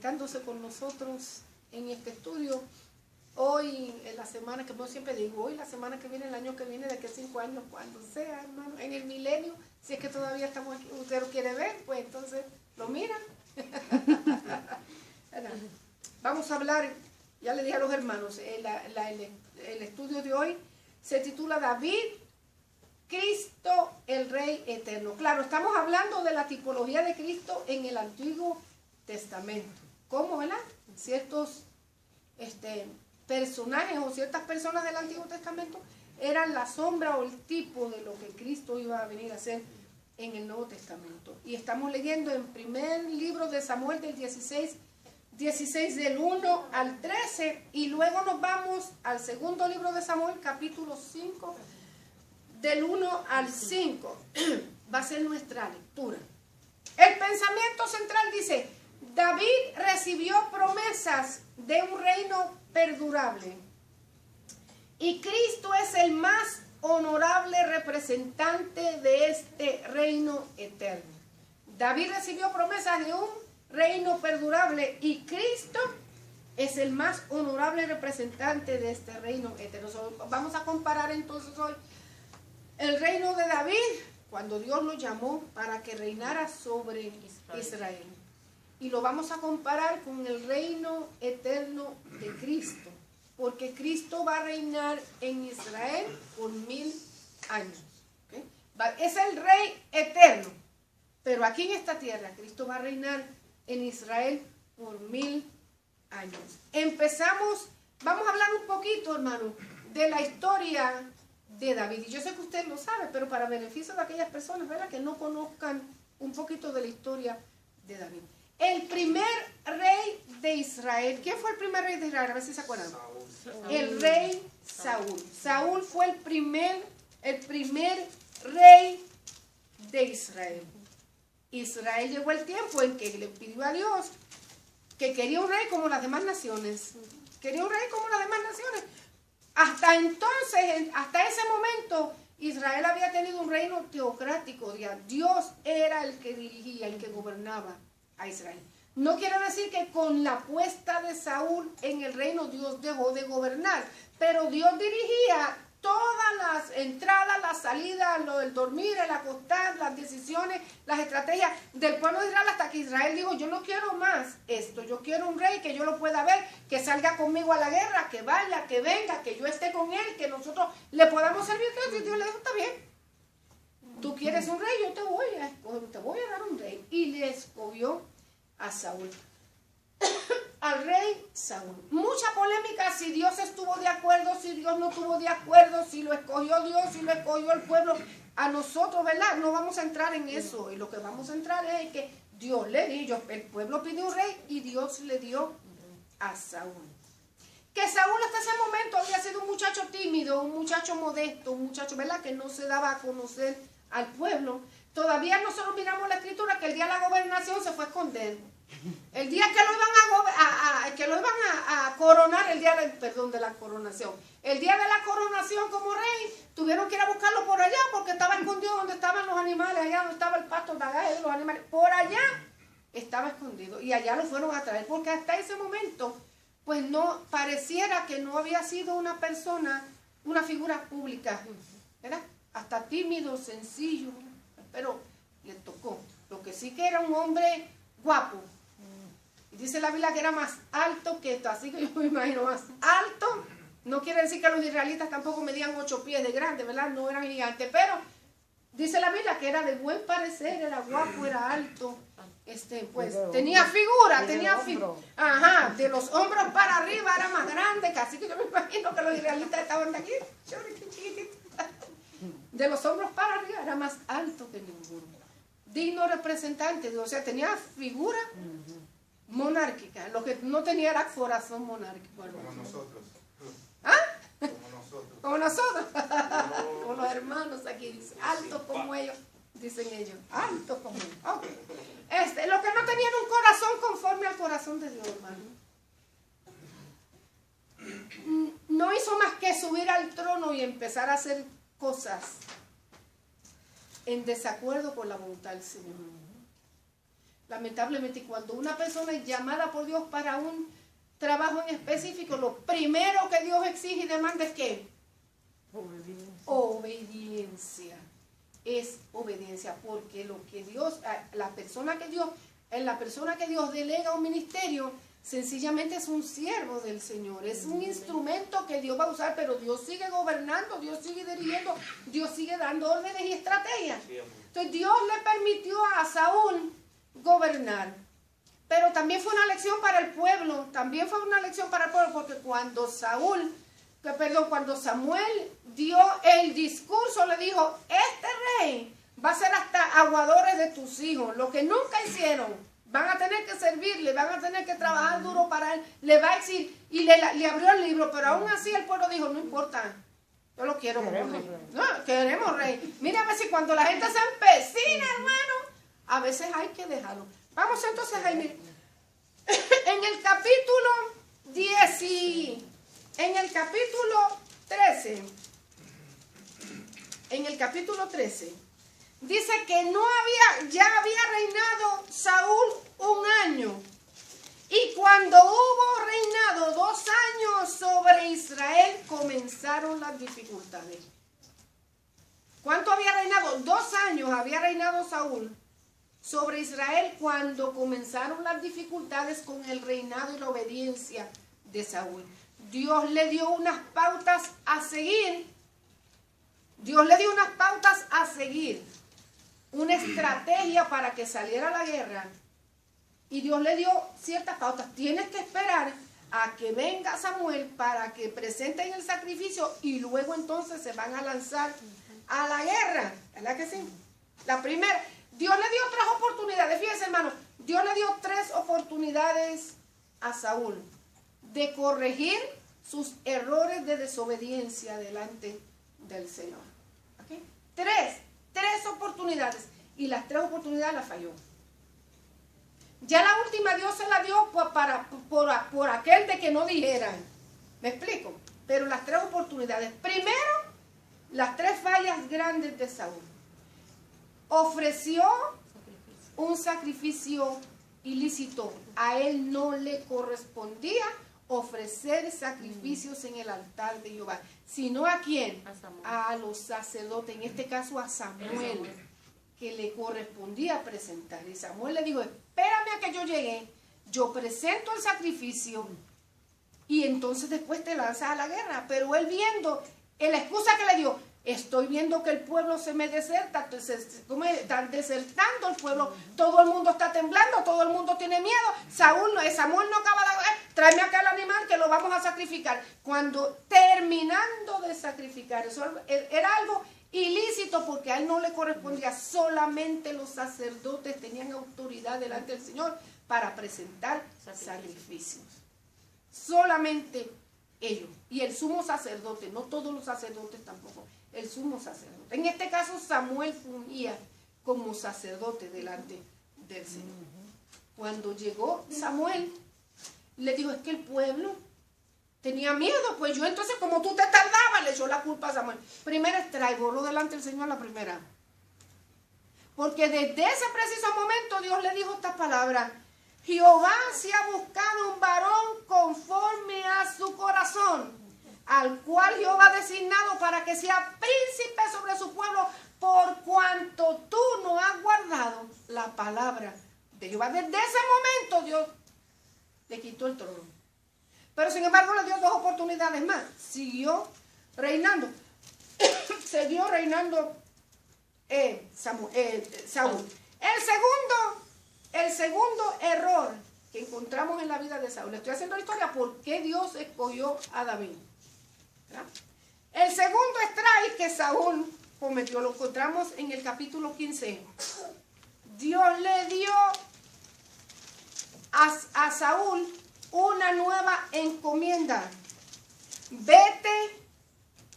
conectándose con nosotros en este estudio. Hoy, en la semana que yo siempre digo, hoy, la semana que viene, el año que viene, de que 5 años, cuando sea, hermano, en el milenio, si es que todavía estamos aquí, usted lo quiere ver, pues entonces lo miran. Vamos a hablar, ya le dije a los hermanos, el estudio de hoy se titula David, Cristo, el Rey Eterno. Claro, estamos hablando de la tipología de Cristo en el Antiguo Testamento. ¿Cómo, verdad? Ciertos personajes o ciertas personas del Antiguo Testamento eran la sombra o el tipo de lo que Cristo iba a venir a hacer en el Nuevo Testamento. Y estamos leyendo en primer libro de Samuel del 16 del 1 al 13, y luego nos vamos al segundo libro de Samuel, capítulo 5, del 1 al 5. Va a ser nuestra lectura. El pensamiento central dice: David recibió promesas de un reino perdurable, y Cristo es el más honorable representante de este reino eterno. David recibió promesas de un reino perdurable, y Cristo es el más honorable representante de este reino eterno. Vamos a comparar entonces hoy el reino de David, cuando Dios lo llamó para que reinara sobre Israel. Y lo vamos a comparar con el reino eterno de Cristo, porque Cristo va a reinar en Israel por 1000 años. ¿Okay? Es el rey eterno, pero aquí en esta tierra Cristo va a reinar en Israel por 1000 años. Empezamos, vamos a hablar un poquito, hermano, de la historia de David. Y yo sé que usted lo sabe, pero para beneficio de aquellas personas, ¿verdad?, que no conozcan un poquito de la historia de David. El primer rey de Israel, ¿quién fue el primer rey de Israel? A ver si se acuerdan. Saúl. El rey Saúl. Saúl fue el primer rey de Israel. Israel llegó el tiempo en que le pidió a Dios que quería un rey como las demás naciones. Quería un rey como las demás naciones. Hasta entonces, hasta ese momento, Israel había tenido un reino teocrático. Dios era el que dirigía, el que gobernaba a Israel. No quiere decir que con la puesta de Saúl en el reino Dios dejó de gobernar, pero Dios dirigía todas las entradas, las salidas, el dormir, el acostar, las decisiones, las estrategias del pueblo de Israel, hasta que Israel dijo: yo no quiero más esto, yo quiero un rey que yo lo pueda ver, que salga conmigo a la guerra, que vaya, que venga, que yo esté con él, que nosotros le podamos servir. Y Dios le dijo: está bien, tú quieres un rey, yo te voy a dar un rey. Y le escogió a Saúl, al rey Saúl. Mucha polémica si Dios estuvo de acuerdo, si Dios no estuvo de acuerdo, si lo escogió Dios, si lo escogió el pueblo. A nosotros, ¿verdad?, no vamos a entrar en eso. Y lo que vamos a entrar es que Dios le dio, el pueblo pidió un rey y Dios le dio a Saúl. Que Saúl hasta ese momento había sido un muchacho tímido, un muchacho modesto, un muchacho, ¿verdad?, que no se daba a conocer al pueblo. Todavía nosotros miramos la escritura que el día de la gobernación se fue a esconder. El día que lo iban a coronar, el día de la coronación. El día de la coronación como rey, tuvieron que ir a buscarlo por allá porque estaba escondido donde estaban los animales, allá donde estaba el pasto de los animales. Por allá estaba escondido y allá lo fueron a traer, porque hasta ese momento pues no pareciera que no había sido una persona, una figura pública, ¿verdad? Hasta tímido, sencillo, pero le tocó. Lo que sí que era un hombre guapo. Y dice la Biblia que era más alto que esto, así que yo me imagino más alto. No quiere decir que los israelitas tampoco medían 8 pies de grande, ¿verdad? No eran gigantes, pero dice la Biblia que era de buen parecer, era guapo, era alto. Pues tenía figura, ajá, de los hombros para arriba era más grande, casi que yo me imagino que los israelitas estaban de aquí, de los hombros para arriba era más alto que ninguno. Digno representante, o sea, tenía figura monárquica. Lo que no tenía era corazón monárquico. Como nosotros. ¿Ah? Como nosotros. Como nosotros. Como los hermanos aquí, dice, alto como ellos, dicen ellos, alto como ellos. Okay. Lo que no tenía era un corazón conforme al corazón de Dios, hermano. No hizo más que subir al trono y empezar a hacer cosas en desacuerdo con la voluntad del Señor. Lamentablemente, cuando una persona es llamada por Dios para un trabajo en específico, lo primero que Dios exige y demanda es ¿qué? Obediencia. Es obediencia, porque lo que Dios, la persona que Dios delega un ministerio, sencillamente es un siervo del Señor, es un instrumento que Dios va a usar, pero Dios sigue gobernando, Dios sigue dirigiendo, Dios sigue dando órdenes y estrategias. Entonces Dios le permitió a Saúl gobernar, pero también fue una lección para el pueblo, porque cuando Samuel dio el discurso, le dijo, este rey va a ser hasta aguadores de tus hijos, lo que nunca hicieron. Van a tener que servirle, van a tener que trabajar duro para él, le va a decir, y le abrió el libro, pero aún así el pueblo dijo, no importa, yo lo quiero como rey. No, queremos rey. Mira a ver si cuando la gente se empecina, hermano, a veces hay que dejarlo. Vamos entonces a ir, en el capítulo 13, dice que ya había reinado Saúl un año. Y cuando hubo reinado 2 años sobre Israel, comenzaron las dificultades. ¿Cuánto había reinado? 2 años había reinado Saúl sobre Israel cuando comenzaron las dificultades con el reinado y la obediencia de Saúl. Dios le dio unas pautas a seguir. Una estrategia para que saliera la guerra. Y Dios le dio ciertas pautas. Tienes que esperar a que venga Samuel para que presenten el sacrificio y luego entonces se van a lanzar a la guerra. ¿Verdad que sí? La primera, Dios le dio 3 oportunidades. Fíjense, hermano, Dios le dio 3 oportunidades a Saúl de corregir sus errores de desobediencia delante del Señor. ¿Okay? 3 oportunidades, y las 3 oportunidades las falló. Ya la última Dios se la dio por aquel de que no dijeran. ¿Me explico? Pero las 3 oportunidades. Primero, las 3 fallas grandes de Saúl. Ofreció un sacrificio ilícito. A él no le correspondía ofrecer sacrificios en el altar de Jehová. Sino ¿a quién? A los sacerdotes. En este caso a Samuel, que le correspondía presentar. Y Samuel le dijo, espérame a que yo llegue, yo presento el sacrificio y entonces después te lanzas a la guerra. Pero él viendo, la excusa que le dio, estoy viendo que el pueblo se me deserta, están desertando el pueblo, todo el mundo está temblando, todo el mundo tiene miedo, Samuel no acaba de tráeme acá el animal que lo vamos a sacrificar. Cuando terminando de sacrificar, eso era algo ilícito porque a él no le correspondía, solamente los sacerdotes tenían autoridad delante del Señor para presentar sacrificios. Solamente ellos. Y el sumo sacerdote, no todos los sacerdotes tampoco, el sumo sacerdote. En este caso Samuel fungía como sacerdote delante del Señor. Cuando llegó Samuel, le dijo, es que el pueblo tenía miedo, pues yo entonces como tú te tardabas, le echó la culpa a Samuel. Primera extraigorlo delante del Señor la primera. Porque desde ese preciso momento Dios le dijo estas palabras, Jehová se ha buscado un varón conforme a su corazón, al cual Jehová ha designado para que sea príncipe sobre su pueblo, por cuanto tú no has guardado la palabra de Jehová. Desde ese momento Dios le quitó el trono. Pero sin embargo le dio 2 oportunidades más. Siguió reinando. Siguió reinando Saúl. El segundo error que encontramos en la vida de Saúl. Estoy haciendo la historia por qué Dios escogió a David. ¿Verdad? El segundo strike que Saúl cometió lo encontramos en el capítulo 15. Dios le dio a Saúl una nueva encomienda. Vete,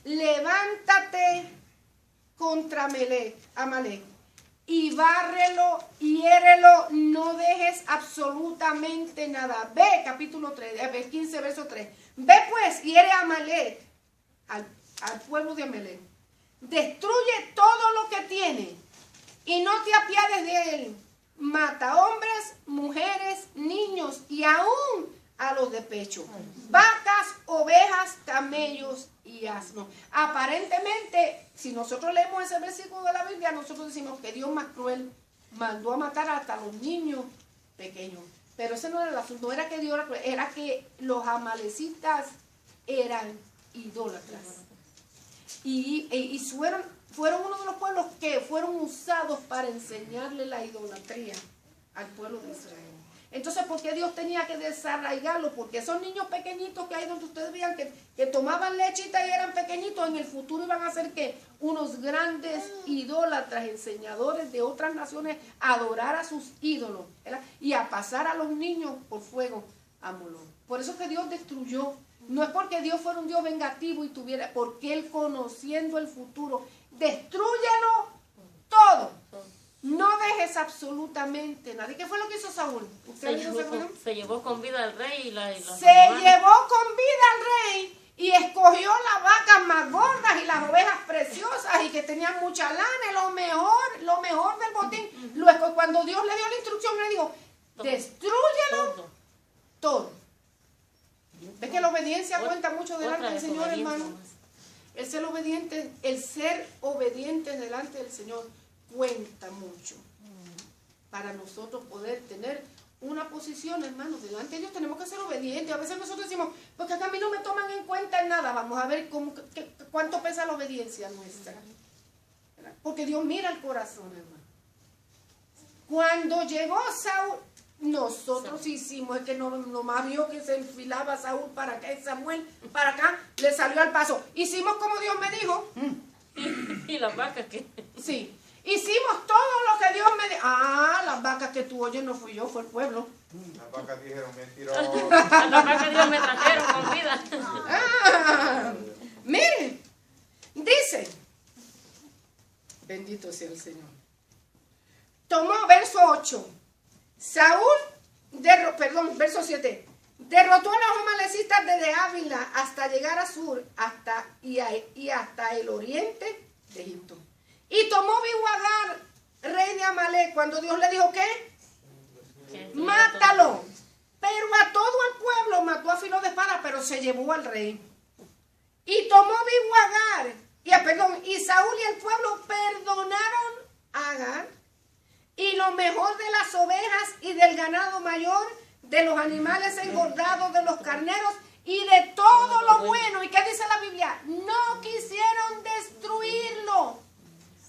levántate contra Amalek y bárrelo, hiérelo, no dejes absolutamente nada. Ve, capítulo 3, 15, verso 3. Ve pues, hiere a Amalek, al pueblo de Amalek. Destruye todo lo que tiene y no te apiades de él. mata hombres, mujeres, niños y aún a los de pecho. Vacas, ovejas, camellos y asnos. Aparentemente, si nosotros leemos ese versículo de la Biblia, nosotros decimos que Dios más cruel mandó a matar hasta los niños pequeños. Pero ese no era el asunto, no era que Dios era cruel, era que los amalecitas eran idólatras. Y fueron uno de los pueblos que fueron usados para enseñarle la idolatría al pueblo de Israel. Entonces, ¿por qué Dios tenía que desarraigarlo? Porque esos niños pequeñitos que hay donde ustedes vean que tomaban lechita y eran pequeñitos, en el futuro iban a ser que unos grandes idólatras, enseñadores de otras naciones, a adorar a sus ídolos, ¿verdad? Y a pasar a los niños por fuego a Molón. Por eso que Dios destruyó. No es porque Dios fuera un Dios vengativo y tuviera, porque Él, conociendo el futuro, destrúyelo todo. No dejes absolutamente nada. ¿Y qué fue lo que hizo Saúl? Se llevó con vida al rey y los Se llevó con vida al rey y escogió las vacas más gordas y las ovejas preciosas y que tenían mucha lana, lo mejor del botín. Luego, cuando Dios le dio la instrucción, le dijo, destrúyelo todo. ¿Ves que la obediencia cuenta mucho delante del Señor, hermano? El ser obediente delante del Señor cuenta mucho para nosotros poder tener una posición, hermanos, delante de Dios. Tenemos que ser obedientes. A veces nosotros decimos, porque acá a mí no me toman en cuenta en nada. Vamos a ver cuánto pesa la obediencia nuestra, ¿verdad? Porque Dios mira el corazón, hermano. Cuando llegó Saúl, nosotros hicimos, es que nomás vio que se enfilaba Saúl para acá y Samuel para acá, le salió al paso. Hicimos como Dios me dijo. ¿Y las vacas qué? Sí. Hicimos todo lo que Dios me dijo. Ah, las vacas que tú oyes no fui yo, fue el pueblo. Las vacas dijeron mentiroso. Las vacas Dios me trajeron con vida. Miren, dice, bendito sea el Señor. Tomó, verso 8. Verso 7. Derrotó a los amalecitas desde Ávila hasta llegar a Sur y hasta el oriente de Egipto. Y tomó Bihuagar, rey de Amalek, cuando Dios le dijo, ¿qué? Mátalo. Pero a todo el pueblo mató a filo de espada, pero se llevó al rey. Y tomó Bihuagar, y Saúl y el pueblo perdonaron a Agar, y lo mejor de las ovejas y del ganado mayor, de los animales engordados, de los carneros y de todo lo bueno. ¿Y qué dice la Biblia? No quisieron destruirlo,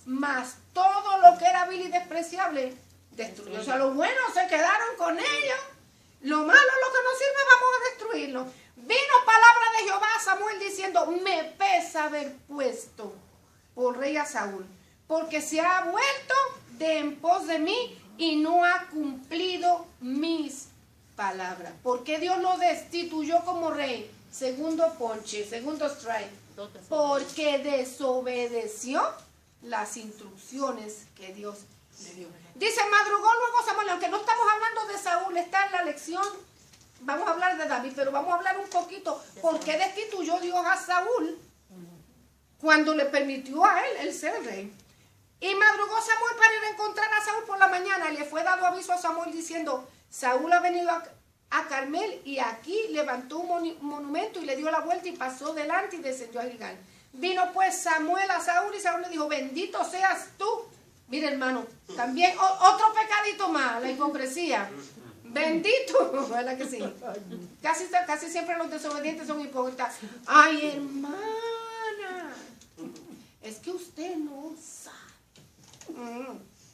mas todo lo que era vil y despreciable destruyó. O sea, los buenos se quedaron con ellos, lo malo, lo que no sirve, vamos a destruirlo. Vino palabra de Jehová a Samuel diciendo, me pesa haber puesto por rey a Saúl, porque se ha vuelto de en pos de mí y no ha cumplido mis palabras. ¿Por qué Dios lo destituyó como rey? Segundo ponche, segundo strike. Porque desobedeció las instrucciones que Dios le dio. Dice, madrugó luego Samuel, aunque no estamos hablando de Saúl, está en la lección. Vamos a hablar de David, pero vamos a hablar un poquito por qué destituyó Dios a Saúl cuando le permitió a él el ser rey. Y madrugó Samuel para ir a encontrar a Saúl por la mañana. Y le fue dado aviso a Samuel diciendo, Saúl ha venido a Carmel y aquí levantó un monumento y le dio la vuelta y pasó delante y descendió a Gilgal. Vino pues Samuel a Saúl y Saúl le dijo, bendito seas tú. Mira, hermano, también otro pecadito más, la hipocresía. Bendito, ¿verdad que sí? Casi siempre los desobedientes son hipócritas. Ay, hermana, es que usted no sabe.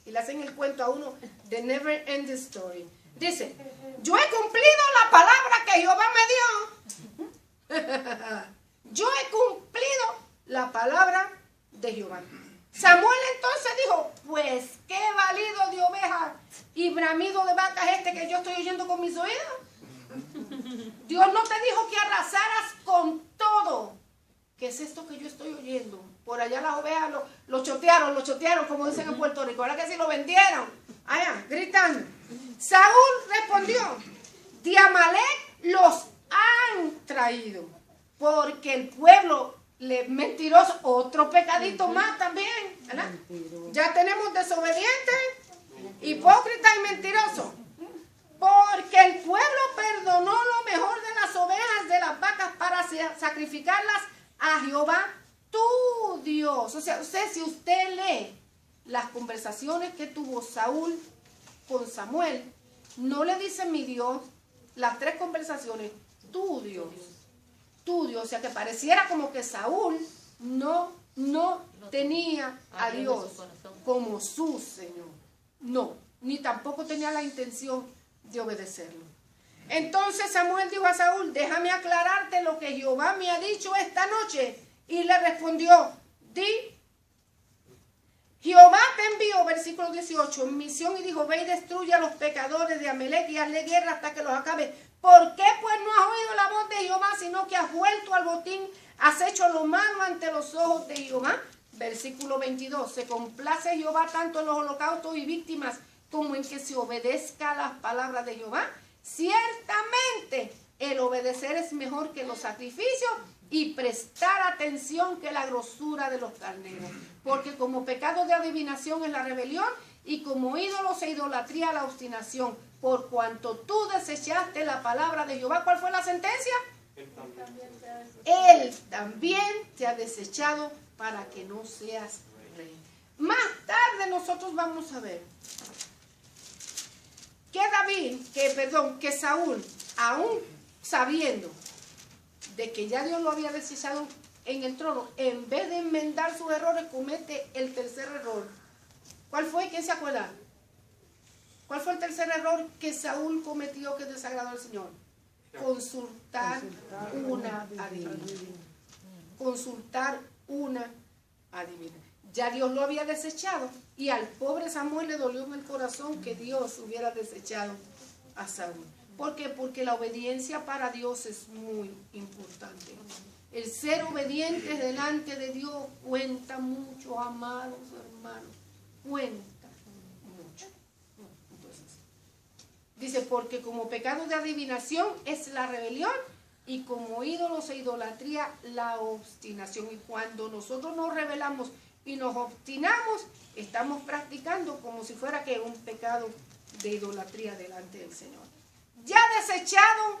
Y le hacen el cuento a uno de Never Ending Story. Dice, yo he cumplido la palabra que Jehová me dio. Yo he cumplido la palabra de Jehová. Samuel entonces dijo, pues qué valido de ovejas y bramido de vacas que yo estoy oyendo con mis oídos. Dios no te dijo que arrasaras con todo. ¿Qué es esto que yo estoy oyendo? Por allá las ovejas lo chotearon, como dicen en Puerto Rico. Ahora que sí lo vendieron. Allá, gritando. Saúl respondió, de Amalek los han traído, porque el pueblo mentiroso, otro pecadito más también, ¿verdad? Ya tenemos desobedientes, hipócrita y mentiroso. Porque el pueblo perdonó lo mejor de las ovejas, de las vacas, para sacrificarlas a Jehová, tu Dios. O sea, si usted lee las conversaciones que tuvo Saúl con Samuel, no le dice mi Dios, las 3 conversaciones, tu Dios, tu Dios. O sea, que pareciera como que Saúl no tenía a Dios como su Señor. No, ni tampoco tenía la intención de obedecerlo. Entonces Samuel dijo a Saúl, déjame aclararte lo que Jehová me ha dicho esta noche. Y le respondió, di, Jehová te envió, versículo 18, en misión y dijo, ve y destruye a los pecadores de Amalec y hazle guerra hasta que los acabe. ¿Por qué pues no has oído la voz de Jehová, sino que has vuelto al botín, has hecho lo malo ante los ojos de Jehová? Versículo 22, se complace Jehová tanto en los holocaustos y víctimas como en que se obedezca a las palabras de Jehová. Ciertamente el obedecer es mejor que los sacrificios y prestar atención que la grosura de los carneros. Porque como pecado de adivinación es la rebelión y como ídolos e idolatría la obstinación. Por cuanto tú desechaste la palabra de Jehová, ¿cuál fue la sentencia? Él también te ha desechado para que no seas rey. Más tarde nosotros vamos a ver que Saúl, aún sabiendo de que ya Dios lo había desechado en el trono, en vez de enmendar sus errores, comete el tercer error. ¿Cuál fue? ¿Quién se acuerda? ¿Cuál fue el tercer error que Saúl cometió que desagradó al Señor? Consultar una adivina. Consultar una adivina. Ya Dios lo había desechado y al pobre Samuel le dolió en el corazón que Dios hubiera desechado a Saúl. ¿Por qué? Porque la obediencia para Dios es muy importante. El ser obediente delante de Dios cuenta mucho, amados hermanos. Cuenta mucho. Entonces, dice, porque como pecado de adivinación es la rebelión y como ídolos e idolatría la obstinación. Y cuando nosotros nos rebelamos y nos obstinamos, estamos practicando como si fuera que un pecado de idolatría delante del Señor. Ya desechado,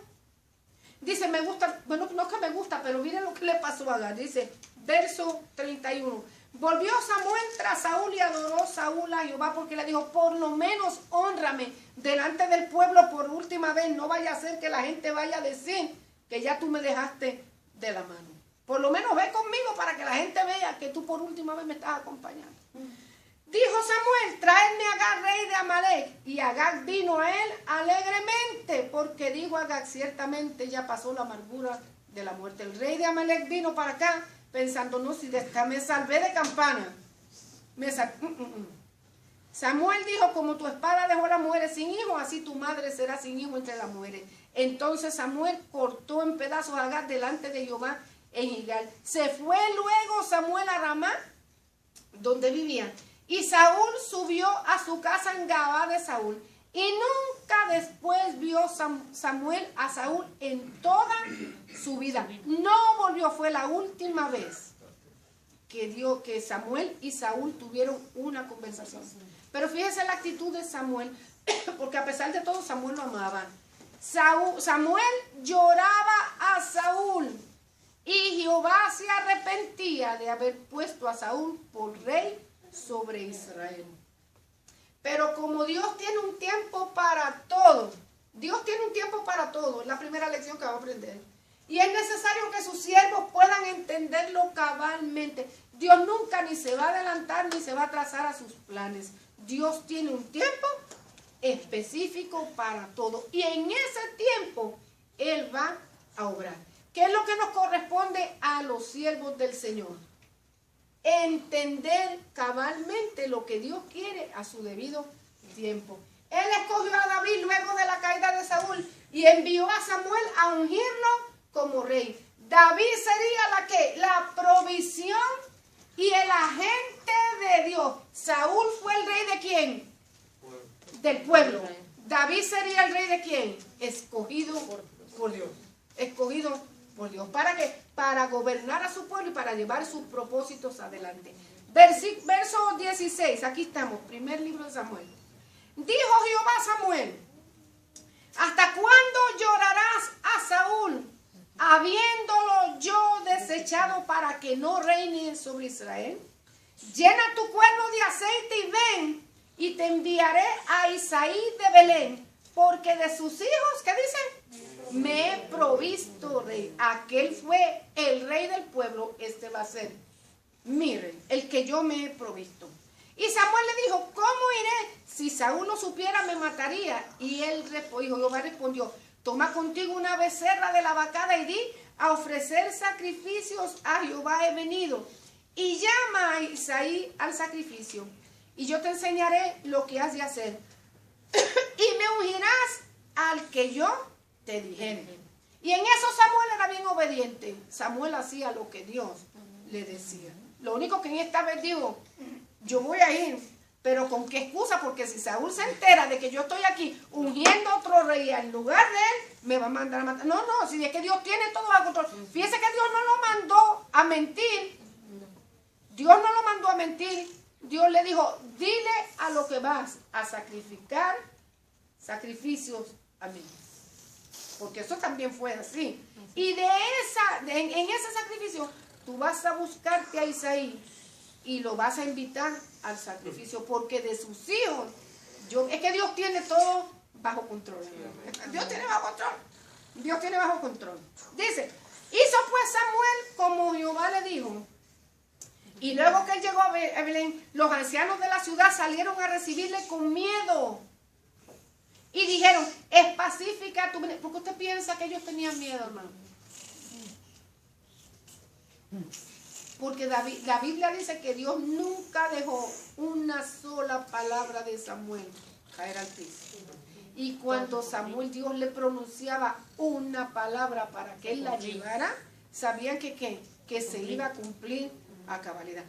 dice, me gusta, bueno, no es que me gusta, pero miren lo que le pasó a Agag. Dice, verso 31. Volvió Samuel tras Saúl y adoró Saúl a Jehová porque le dijo, por lo menos hónrame delante del pueblo por última vez. No vaya a ser que la gente vaya a decir que ya tú me dejaste de la mano. Por lo menos ve conmigo para que la gente vea que tú por última vez me estás acompañando. Dijo Samuel, tráeme a Agag, rey de Amalec. Y Agag vino a él alegremente, porque dijo Agag, ciertamente ya pasó la amargura de la muerte. El rey de Amalec vino para acá pensando, no, si me salvé de campana. Samuel dijo, como tu espada dejó a las mujeres sin hijo, así tu madre será sin hijo entre las mujeres. Entonces Samuel cortó en pedazos a Agag delante de Jehová en Gilgal. Se fue luego Samuel a Ramá, donde vivía. Y Saúl subió a su casa en Gabá de Saúl. Y nunca después vio Samuel a Saúl en toda su vida. No volvió, fue la última vez que Samuel y Saúl tuvieron una conversación. Pero fíjese la actitud de Samuel, porque a pesar de todo Samuel lo amaba. Samuel lloraba a Saúl y Jehová se arrepentía de haber puesto a Saúl por rey sobre Israel. Pero como Dios tiene un tiempo para todo, Dios tiene un tiempo para todo, es la primera lección que va a aprender. Y es necesario que sus siervos puedan entenderlo cabalmente. Dios nunca ni se va a adelantar ni se va a atrasar a sus planes. Dios tiene un tiempo específico para todo. Y en ese tiempo Él va a obrar. ¿Qué es lo que nos corresponde a los siervos del Señor? Entender cabalmente lo que Dios quiere a su debido tiempo. Él escogió a David luego de la caída de Saúl y envió a Samuel a ungirlo como rey. David sería la provisión y el agente de Dios. Saúl fue el rey de ¿quién? Del pueblo. David sería el rey de ¿quién? Escogido por Dios. Escogido por Dios. ¿Para qué? Para gobernar a su pueblo y para llevar sus propósitos adelante. Verso 16, aquí estamos, primer libro de Samuel. Dijo Jehová a Samuel: ¿hasta cuándo llorarás a Saúl, habiéndolo yo desechado para que no reine sobre Israel? Llena tu cuerno de aceite y ven, y te enviaré a Isaí de Belén, porque de sus hijos, ¿qué dice? Me he provisto rey. Aquel fue el rey del pueblo, este va a ser mi rey, el que yo me he provisto. Y Samuel le dijo: ¿cómo iré? Si Saúl lo supiera, me mataría. Y Jehová respondió: toma contigo una becerra de la vacada y di: a ofrecer sacrificios a Jehová he venido. Y llama a Isaí al sacrificio, y yo te enseñaré lo que has de hacer. Y me ungirás al que yo te dijere. Y en eso Samuel era bien obediente. Samuel hacía lo que Dios le decía. Lo único que en esta vez dijo: yo voy a ir, pero ¿con qué excusa? Porque si Saúl se entera de que yo estoy aquí ungiendo a otro rey en lugar de él, me va a mandar a matar. No, si es que Dios tiene todo bajo control. Fíjese que Dios no lo mandó a mentir. Dios no lo mandó a mentir. Dios le dijo: dile a lo que vas a sacrificar sacrificios a mí. Porque eso también fue así. Y en ese sacrificio tú vas a buscarte a Isaí y lo vas a invitar al sacrificio, porque de sus hijos, es que Dios tiene todo bajo control. Dios tiene bajo control. Dios tiene bajo control. Dice: hizo pues Samuel como Jehová le dijo. Y luego que él llegó a Belén, los ancianos de la ciudad salieron a recibirle con miedo. Y dijeron: es pacífica tu venida. ¿Por qué usted piensa que ellos tenían miedo, hermano? Porque la Biblia dice que Dios nunca dejó una sola palabra de Samuel caer al piso. Y cuando Dios le pronunciaba una palabra para que él la llevara, sabían que se iba a cumplir a cabalidad.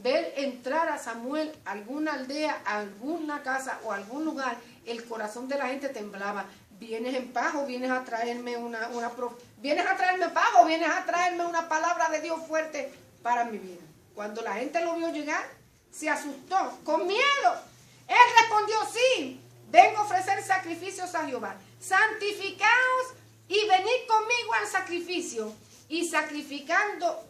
Ver entrar a Samuel a alguna aldea, a alguna casa o a algún lugar, el corazón de la gente temblaba. ¿Vienes en paz o vienes a traerme vienes a traerme paz o vienes a traerme una palabra de Dios fuerte para mi vida? Cuando la gente lo vio llegar, se asustó, con miedo. Él respondió: sí, vengo a ofrecer sacrificios a Jehová. Santificaos y venid conmigo al sacrificio. Y santificando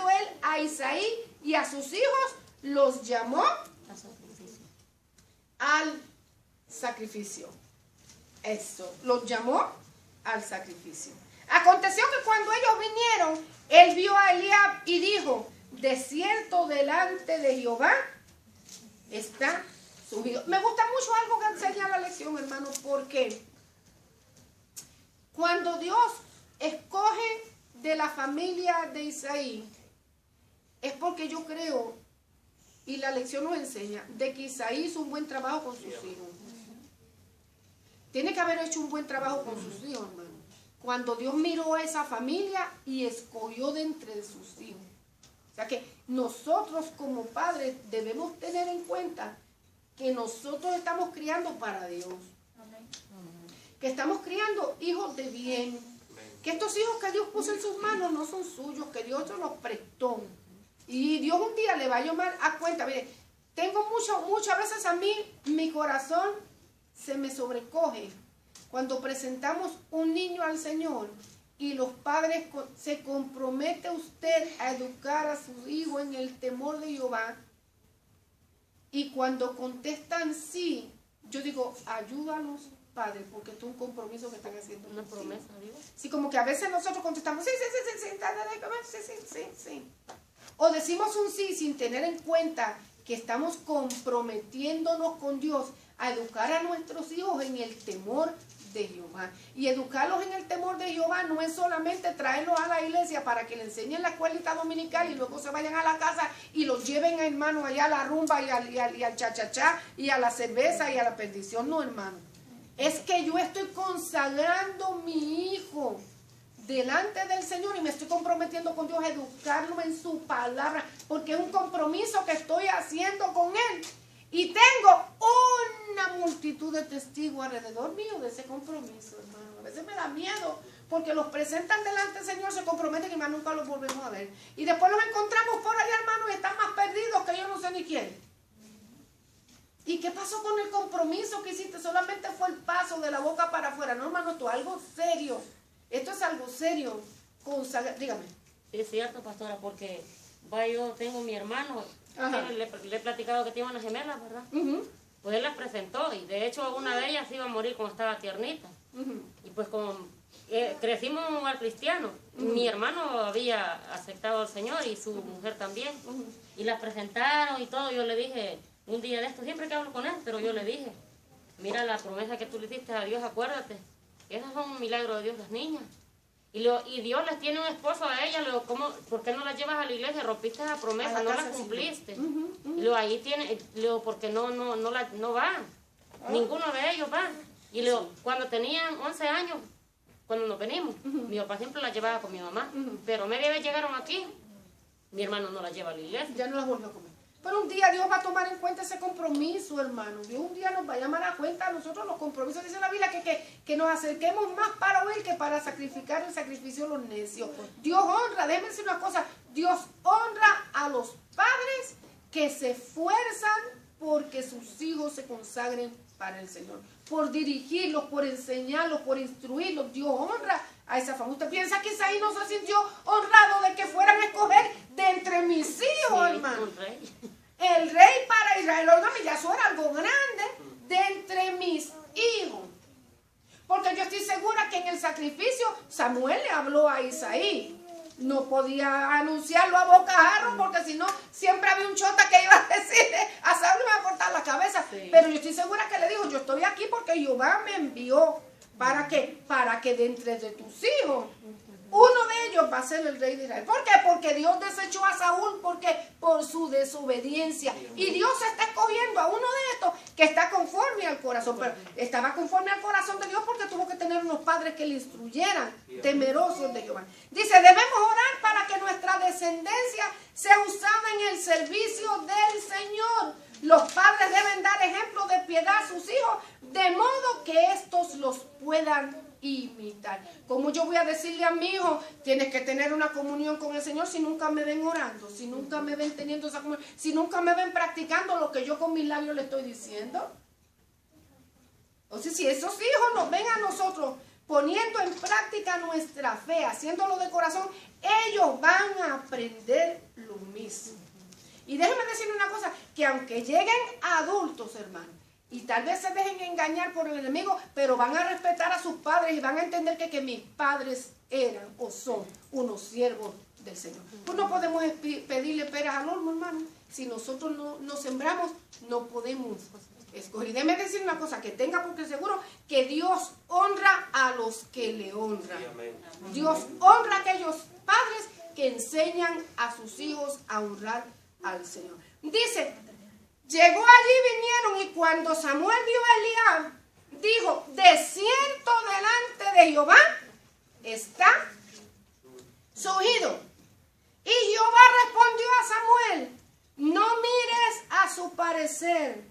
él a Isaí y a sus hijos, los llamó al sacrificio. Eso, los llamó al sacrificio. Aconteció que cuando ellos vinieron, él vio a Eliab y dijo: de cierto delante de Jehová está subido. Me gusta mucho algo que enseña la lección, hermano, porque cuando Dios escoge de la familia de Isaí, es porque yo creo, y la lección nos enseña, de que Isaí hizo un buen trabajo con sus hijos. Tiene que haber hecho un buen trabajo con sus hijos, hermano. Cuando Dios miró a esa familia y escogió de entre sus hijos. O sea que nosotros como padres debemos tener en cuenta que nosotros estamos criando para Dios. Que estamos criando hijos de bien. Que estos hijos que Dios puso en sus manos no son suyos, que Dios se los prestó. Y Dios un día le va a llamar a cuenta. Mire, tengo muchas veces a mí, mi corazón se me sobrecoge cuando presentamos un niño al Señor y los padres se compromete usted a educar a su hijo en el temor de Jehová. Y cuando contestan sí, yo digo: ayúdalos, padre, porque esto es un compromiso que están haciendo. Una promesa, Dios. Sí, como que a veces nosotros contestamos sí, sí. O decimos un sí sin tener en cuenta que estamos comprometiéndonos con Dios a educar a nuestros hijos en el temor de Jehová. Y educarlos en el temor de Jehová no es solamente traerlos a la iglesia para que le enseñen la escuelita dominical y luego se vayan a la casa y los lleven, hermano, allá a la rumba y al cha-cha-cha y a la cerveza y a la perdición. No, hermano. Es que yo estoy consagrando mi hijo delante del Señor y me estoy comprometiendo con Dios a educarlo en su palabra, porque es un compromiso que estoy haciendo con Él. Y tengo una multitud de testigos alrededor mío de ese compromiso, hermano. A veces me da miedo porque los presentan delante del Señor, se comprometen y más nunca los volvemos a ver. Y después los encontramos por allá, hermano, y están más perdidos que yo no sé ni quién. ¿Y qué pasó con el compromiso que hiciste? Solamente fue el paso de la boca para afuera. No, hermano, esto es algo serio. Esto es algo serio. Dígame. Sí, es cierto, pastora, porque yo tengo mi hermano, le he platicado que tiene una gemela, ¿verdad? Pues él las presentó y de hecho una de ellas iba a morir cuando estaba tiernita. Y pues como crecimos en un hogar cristiano, mi hermano había aceptado al Señor y su mujer también. Y las presentaron y todo. Yo le dije, un día de esto, siempre que hablo con él, pero yo le dije, mira la promesa que tú le hiciste a Dios, acuérdate, esas son un milagro de Dios las niñas. Y Dios les tiene un esposo a ella, ¿por qué no las llevas a la iglesia? Rompiste esa promesa, no la cumpliste. Y luego ahí tiene, porque no van, ninguno de ellos va. Y luego, cuando tenían 11 años, cuando nos venimos, mi papá siempre las llevaba con mi mamá, pero media vez llegaron aquí, mi hermano no las lleva a la iglesia. Ya no las volvió a comer. Pero un día Dios va a tomar en cuenta ese compromiso, hermano. Dios un día nos va a llamar a cuenta a nosotros los compromisos. Dice la Biblia que nos acerquemos más para oír que para sacrificar el sacrificio de los necios. Dios honra, déjenme decir una cosa, Dios honra a los padres que se esfuerzan porque sus hijos se consagren para el Señor. Por dirigirlos, por enseñarlos, por instruirlos. Dios honra a esa familia. ¿Usted piensa que Isaí no se sintió honrado de que fueran a escoger de entre mis hijos, hermano? El rey para Israel, óigame, ya eso era algo grande, de entre mis hijos. Porque yo estoy segura que en el sacrificio Samuel le habló a Isaí. No podía anunciarlo a bocajarro porque si no, siempre había un chota que iba a decirle a Saúl le iba a cortar la cabeza. Sí. Pero yo estoy segura que le dijo, yo estoy aquí porque Jehová me envió. ¿Para qué? Para que de entre de tus hijos, uno de ellos va a ser el rey de Israel. ¿Por qué? Porque Dios desechó a Saúl, porque por su desobediencia. Y Dios está escogiendo a uno de estos que está conforme al corazón. Pero estaba conforme al corazón de Dios porque tuvo que tener unos padres que le instruyeran, temerosos de Jehová. Dice, debemos orar para que nuestra descendencia sea usada en el servicio del Señor. Los padres deben dar ejemplo de piedad a sus hijos, de modo que estos los puedan imitar. ¿Cómo yo voy a decirle a mi hijo, tienes que tener una comunión con el Señor si nunca me ven orando, si nunca me ven teniendo esa comunión, si nunca me ven practicando lo que yo con mis labios le estoy diciendo? O sea, si esos hijos nos ven a nosotros poniendo en práctica nuestra fe, haciéndolo de corazón, ellos van a aprender lo mismo. Y déjenme decirle una cosa, que aunque lleguen adultos, hermano, y tal vez se dejen engañar por el enemigo, pero van a respetar a sus padres y van a entender que mis padres eran o son unos siervos del Señor. Pues no podemos pedirle peras al olmo, hermano. Si nosotros no sembramos, no podemos escoger. Y déjeme decir una cosa, que tenga porque seguro que Dios honra a los que le honran. Dios honra a aquellos padres que enseñan a sus hijos a honrar al Señor. Dice, llegó allí, vinieron, y cuando Samuel vio a Eliab, dijo, de cierto delante de Jehová está su ungido. Y Jehová respondió a Samuel, no mires a su parecer,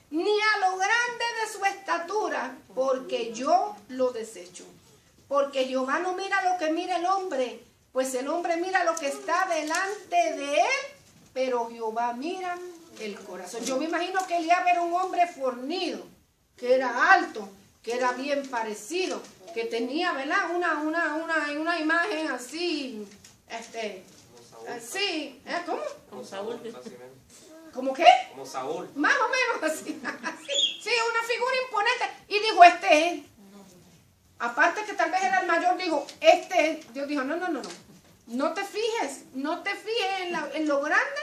ni a lo grande de su estatura, porque yo lo desecho. Porque Jehová no mira lo que mira el hombre, pues el hombre mira lo que está delante de él, pero Jehová mira el corazón. Yo me imagino que Eliab era un hombre fornido, que era alto, que era bien parecido, que tenía, ¿verdad? Una imagen así, así, ¿cómo? Como Saúl. ¿Cómo qué? Como Saúl. Más o menos así. Sí, una figura imponente. Y dijo, este es. Aparte que tal vez era el mayor, dijo, este es. Dios dijo, no. No te fijes en lo grande,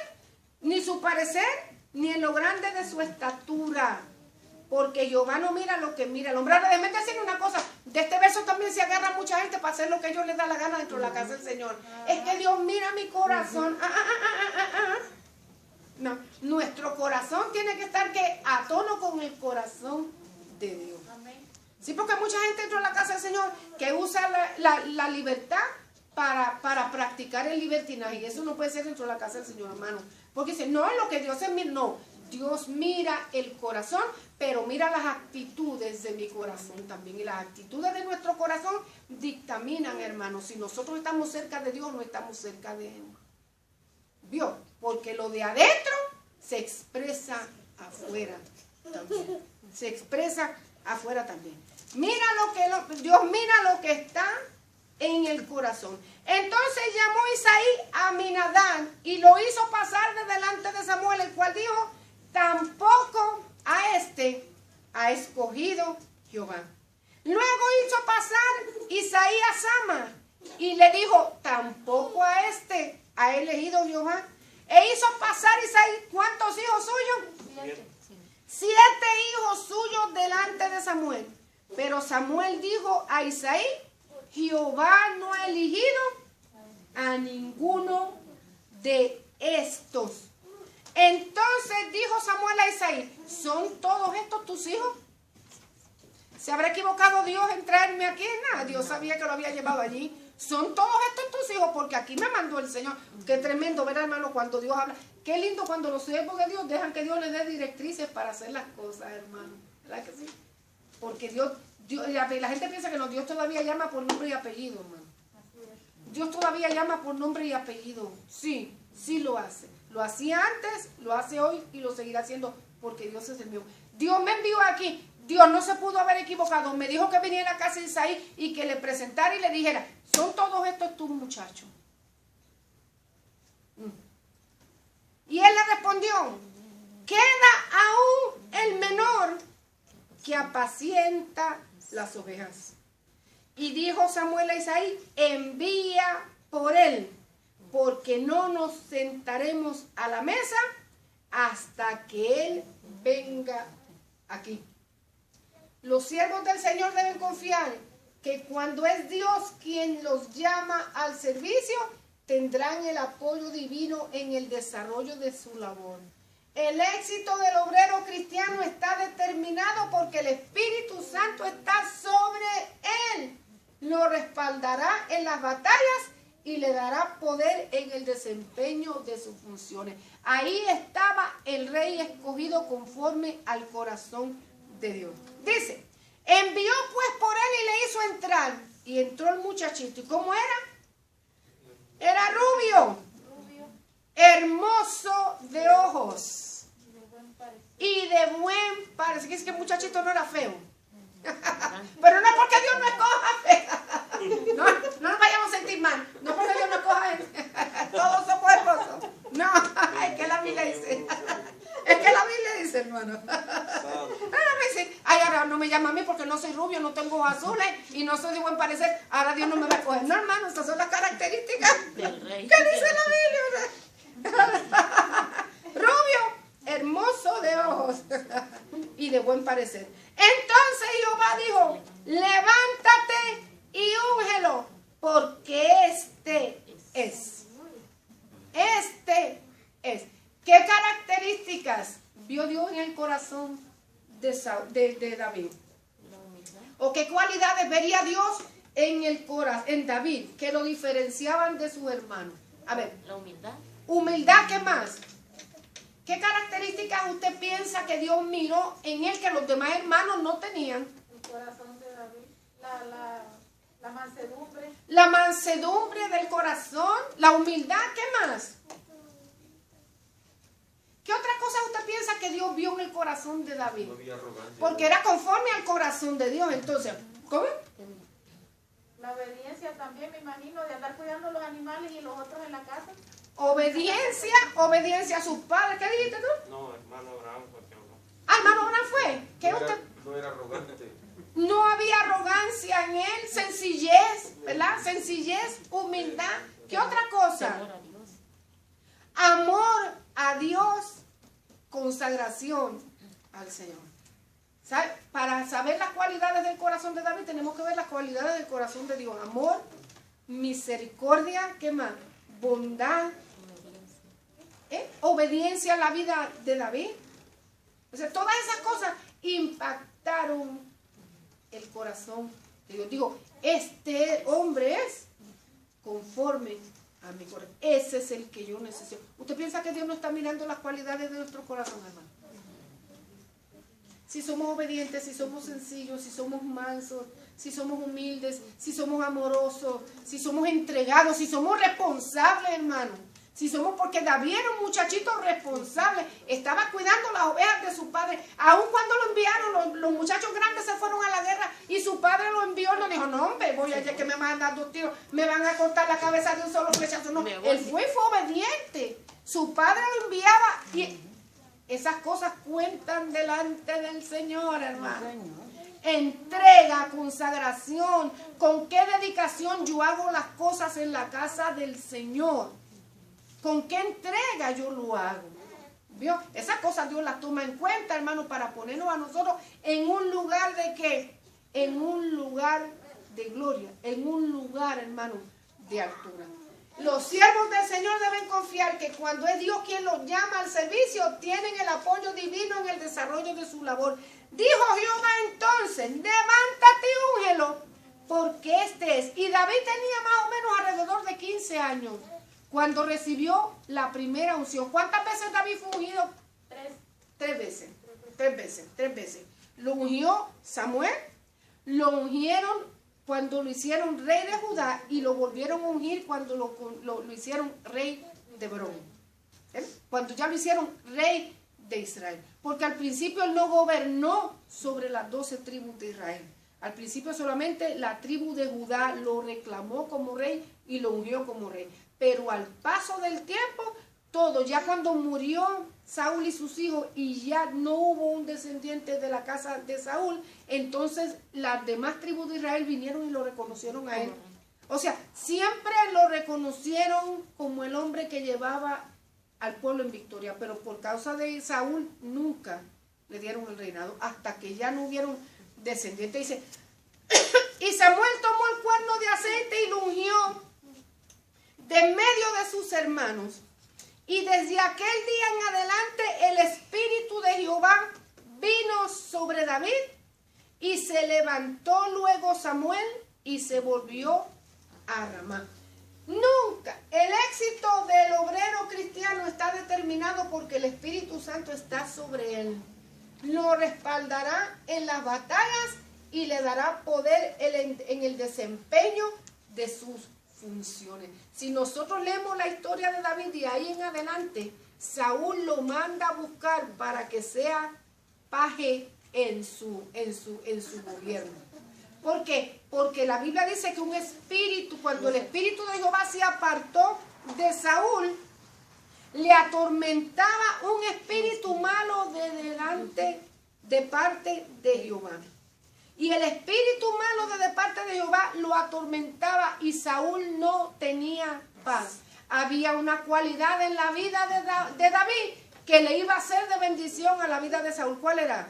ni su parecer, ni en lo grande de su estatura. Porque Jehová no mira lo que mira el hombre. Ahora, déjame decirle una cosa. De este verso también se agarra mucha gente para hacer lo que ellos les da la gana dentro de la casa del Señor. Es que Dios mira mi corazón. No, nuestro corazón tiene que estar a tono con el corazón de Dios. Sí, porque mucha gente dentro de la casa del Señor que usa la libertad para practicar el libertinaje. Y eso no puede ser dentro de la casa del Señor, hermano. Porque dice, no es lo que Dios es, no. Dios mira el corazón, pero mira las actitudes de mi corazón también. Y las actitudes de nuestro corazón dictaminan, hermano, si nosotros estamos cerca de Dios o no estamos cerca de Él. ¿Vio? Porque lo de adentro se expresa afuera también. Se expresa afuera también. Dios mira lo que está en el corazón. Entonces llamó Isaí a Aminadab y lo hizo pasar de delante de Samuel, el cual dijo: tampoco a este ha escogido Jehová. Luego hizo pasar Isaí a Sama y le dijo: tampoco a este ha elegido Jehová. E hizo pasar Isaí, ¿cuántos hijos suyos? 7 hijos suyos delante de Samuel. Pero Samuel dijo a Isaí: Jehová no ha elegido a ninguno de estos. Entonces dijo Samuel a Isaí: ¿son todos estos tus hijos? ¿Se habrá equivocado Dios en traerme aquí? Nada, Dios sabía que lo había llevado allí. ¿Son todos estos tus hijos? Porque aquí me mandó el Señor. Qué tremendo, ¿verdad, hermano? Cuando Dios habla. Qué lindo cuando los siervos de Dios dejan que Dios les dé directrices para hacer las cosas, hermano. ¿Verdad que sí? Porque Dios, la gente piensa que no, Dios todavía llama por nombre y apellido, hermano. Dios todavía llama por nombre y apellido. Sí, sí lo hace. Lo hacía antes, lo hace hoy y lo seguirá haciendo porque Dios es el mío. Dios me envió aquí. Dios no se pudo haber equivocado. Me dijo que viniera a casa de Isaí y que le presentara y le dijera: ¿son todos estos tus muchachos? Y él le respondió: queda aún el menor que apacienta las ovejas. Y dijo Samuel a Isaí: envía por él, porque no nos sentaremos a la mesa hasta que él venga aquí. Los siervos del Señor deben confiar que cuando es Dios quien los llama al servicio, tendrán el apoyo divino en el desarrollo de su labor. El éxito del obrero cristiano está determinado porque el Espíritu Santo está sobre él. Lo respaldará en las batallas y le dará poder en el desempeño de sus funciones. Ahí estaba el rey escogido conforme al corazón de Dios. Dice: envió pues por él y le hizo entrar. Y entró el muchachito. ¿Y cómo era? Era rubio, hermoso de ojos y de buen parecer. Es que el muchachito no era feo. Pero no es porque Dios no escoja fea. No nos vayamos a sentir mal. No es porque Dios no escoja todos somos hermosos. No, es que la Biblia dice. Es que la Biblia dice, hermano. Ahora me dice: ay, ahora no me llama a mí porque no soy rubio, no tengo ojos azules y no soy de buen parecer. Ahora Dios no me va a coger. No, hermano, estas son las características que dice la Biblia. Rubio, hermoso de ojos y de buen parecer. Entonces Jehová dijo: levántate y úngelo, porque este es. ¿Qué características vio Dios en el corazón de David? ¿O qué cualidades vería Dios en David que lo diferenciaban de sus hermanos? A ver. La humildad. Humildad, ¿qué más? ¿Qué características usted piensa que Dios miró en él que los demás hermanos no tenían? El corazón de David, la mansedumbre. La mansedumbre del corazón, la humildad, ¿qué más? ¿Qué otra cosa usted piensa que Dios vio en el corazón de David? No había arrogancia. Porque era conforme al corazón de Dios. Entonces, ¿cómo? La obediencia también, me imagino, de andar cuidando los animales y los otros en la casa. Obediencia a sus padres. ¿Qué dijiste tú? No, hermano Abraham fue que habló. Ah, hermano Abraham fue. ¿Qué No usted? no era arrogante. No había arrogancia en él, sencillez, ¿verdad? Sencillez, humildad. ¿Qué otra cosa? Amor a Dios, consagración al Señor. ¿Sabe? Para saber las cualidades del corazón de David tenemos que ver las cualidades del corazón de Dios. Amor, misericordia, ¿qué más? Bondad, obediencia a la vida de David. O sea, todas esas cosas impactaron el corazón de Dios. Digo, este hombre es conforme a mi corazón. Ese es el que yo necesito. ¿Usted piensa que Dios no está mirando las cualidades de nuestro corazón, hermano? Si somos obedientes, si somos sencillos, si somos mansos, si somos humildes, si somos amorosos, si somos entregados, si somos responsables, hermano. Si somos porque David era un muchachito responsable, estaba cuidando las ovejas de su padre. Aun cuando lo enviaron, los muchachos grandes se fueron a la guerra y su padre lo envió, no dijo, no hombre, voy allá que me van a dar 2 tiros, me van a cortar la cabeza de un solo flechazo. No, él fue obediente. Su padre lo enviaba y esas cosas cuentan delante del Señor, hermano. Entrega, consagración, con qué dedicación yo hago las cosas en la casa del Señor. ¿Con qué entrega yo lo hago? ¿Vio? Esas cosas Dios las toma en cuenta, hermano, para ponernos a nosotros en un lugar de ¿qué? En un lugar de gloria, en un lugar, hermano, de altura. Los siervos del Señor deben confiar que cuando es Dios quien los llama al servicio, tienen el apoyo divino en el desarrollo de su labor. Dijo Jehová entonces, levántate y úngelo, porque este es. Y David tenía más o menos alrededor de 15 años. Cuando recibió la primera unción. ¿Cuántas veces David fue ungido? 3 veces. 3 veces. Lo ungió Samuel, lo ungieron cuando lo hicieron rey de Judá y lo volvieron a ungir cuando lo hicieron rey de Hebrón. Cuando ya lo hicieron rey de Israel. Porque al principio él no gobernó sobre las 12 tribus de Israel. Al principio solamente la tribu de Judá lo reclamó como rey y lo ungió como rey. Pero al paso del tiempo, todo, ya cuando murió Saúl y sus hijos y ya no hubo un descendiente de la casa de Saúl, entonces las demás tribus de Israel vinieron y lo reconocieron a él. O sea, siempre lo reconocieron como el hombre que llevaba al pueblo en victoria, pero por causa de Saúl nunca le dieron el reinado, hasta que ya no hubieron descendientes. Dice, y Samuel tomó el cuerno de aceite y lo ungió de medio de sus hermanos. Y desde aquel día en adelante el Espíritu de Jehová vino sobre David y se levantó luego Samuel y se volvió a Ramá. Nunca el éxito del obrero cristiano está determinado porque el Espíritu Santo está sobre él. Lo respaldará en las batallas y le dará poder en el desempeño de sus funciones. Si nosotros leemos la historia de David y ahí en adelante, Saúl lo manda a buscar para que sea paje en su gobierno. ¿Por qué? Porque la Biblia dice que un espíritu, cuando el espíritu de Jehová se apartó de Saúl, le atormentaba un espíritu malo de parte de Jehová. Y el espíritu malo de parte de Jehová lo atormentaba y Saúl no tenía paz. Había una cualidad en la vida de David que le iba a ser de bendición a la vida de Saúl. ¿Cuál era?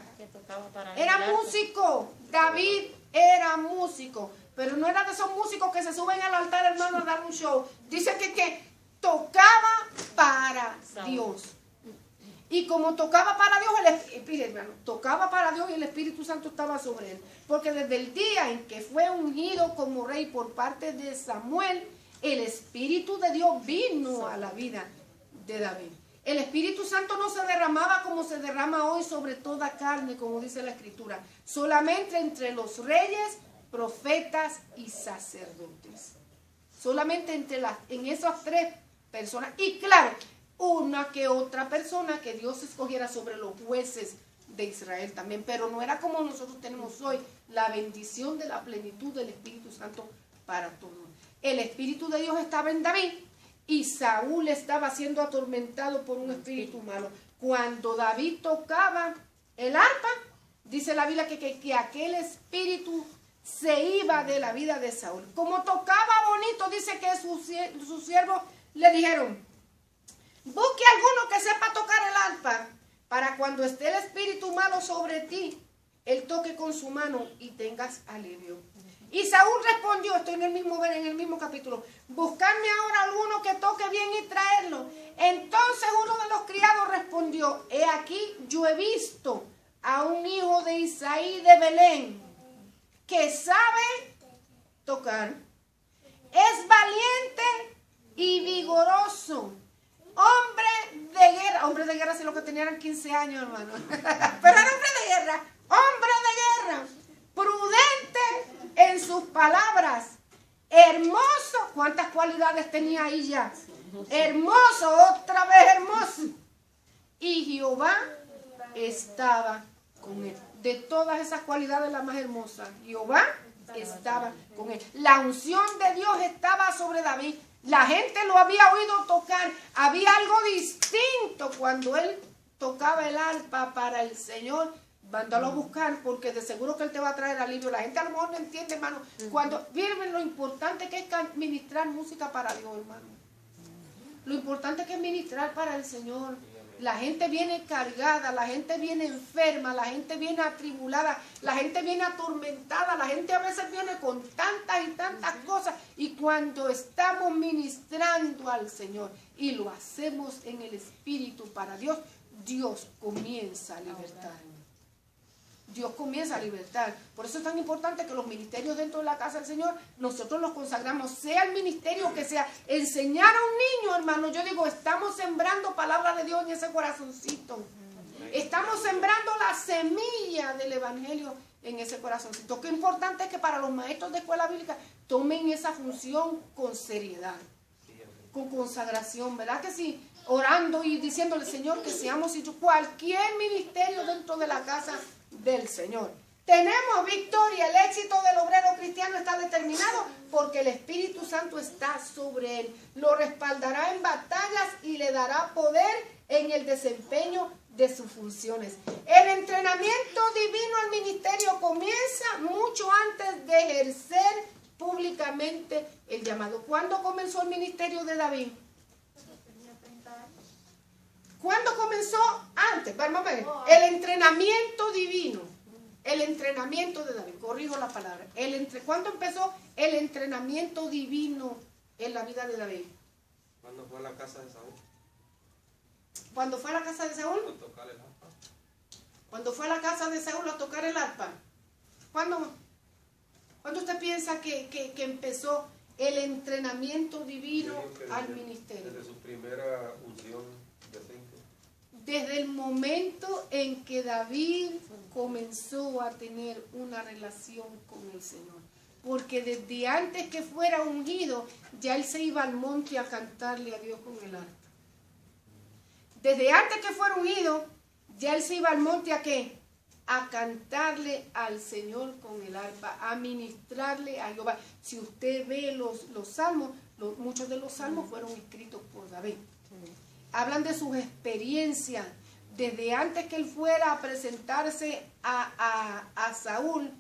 Era músico. David era músico. Pero no era de esos músicos que se suben al altar, hermano, a dar un show. Dice que tocaba para Dios. Y como tocaba para Dios, tocaba para Dios y el Espíritu Santo estaba sobre él. Porque desde el día en que fue ungido como rey por parte de Samuel, el Espíritu de Dios vino a la vida de David. El Espíritu Santo no se derramaba como se derrama hoy sobre toda carne, como dice la Escritura. Solamente entre los reyes, profetas y sacerdotes. Solamente en esas 3 personas. Y claro, una que otra persona que Dios escogiera sobre los jueces de Israel también, pero no era como nosotros tenemos hoy, la bendición de la plenitud del Espíritu Santo para todos. El Espíritu de Dios estaba en David y Saúl estaba siendo atormentado por un espíritu malo. Cuando David tocaba el arpa, dice la Biblia que aquel espíritu se iba de la vida de Saúl. Como tocaba bonito, dice que sus siervos le dijeron, busque alguno que sepa tocar el arpa, para cuando esté el espíritu malo sobre ti, él toque con su mano y tengas alivio. Y Saúl respondió, estoy en el mismo capítulo, buscarme ahora alguno que toque bien y traerlo. Entonces uno de los criados respondió, he aquí, yo he visto a un hijo de Isaí de Belén, que sabe tocar, es valiente y vigoroso, hombre de guerra, si lo que tenía eran 15 años, hermano, pero era hombre de guerra, prudente en sus palabras, hermoso, ¿cuántas cualidades tenía ahí ya? Hermoso, otra vez hermoso. Y Jehová estaba con él. De todas esas cualidades, la más hermosa, Jehová estaba con él. La unción de Dios estaba sobre David. La gente lo había oído tocar. Había algo distinto cuando él tocaba el arpa para el Señor. Mándalo a buscar, porque de seguro que él te va a traer alivio. La gente a lo mejor no entiende, hermano. Cuando miren lo importante que es ministrar música para Dios, hermano. Lo importante que es ministrar para el Señor. La gente viene cargada, la gente viene enferma, la gente viene atribulada, la gente viene atormentada, la gente a veces viene con tantas y tantas cosas. Y cuando estamos ministrando al Señor y lo hacemos en el Espíritu para Dios, Dios comienza a libertar. Dios comienza a libertar. Por eso es tan importante que los ministerios dentro de la casa del Señor, nosotros los consagramos, sea el ministerio que sea. Enseñar a un niño, hermano, yo digo, estamos sembrando palabra de Dios en ese corazoncito. Estamos sembrando la semilla del Evangelio en ese corazoncito. Qué importante es que para los maestros de escuela bíblica tomen esa función con seriedad, con consagración, ¿verdad que sí? Orando y diciéndole, Señor, que seamos hechos cualquier ministerio dentro de la casa del Señor. Tenemos victoria. El éxito del obrero cristiano está determinado porque el Espíritu Santo está sobre él. Lo respaldará en batallas y le dará poder en el desempeño de sus funciones. El entrenamiento divino al ministerio comienza mucho antes de ejercer públicamente el llamado. ¿Cuándo comenzó el ministerio de David? ¿Cuándo comenzó? Antes, vamos a ver. El entrenamiento divino. El entrenamiento de David. Corrijo la palabra. ¿Cuándo empezó el entrenamiento divino en la vida de David? Cuando fue a la casa de Saúl. ¿Cuándo fue a la casa de Saúl? A tocar el arpa. Cuando fue a la casa de Saúl a tocar el arpa. ¿Cuándo usted piensa que empezó el entrenamiento divino al ministerio? Desde su primera unción. Desde el momento en que David comenzó a tener una relación con el Señor. Porque desde antes que fuera ungido, ya él se iba al monte a cantarle a Dios con el arpa. Desde antes que fuera ungido, ya él se iba al monte ¿a qué? A cantarle al Señor con el arpa, a ministrarle a Jehová. Si usted ve los salmos, muchos de los salmos fueron escritos por David. Hablan de sus experiencias. Desde antes que él fuera a presentarse a Saúl,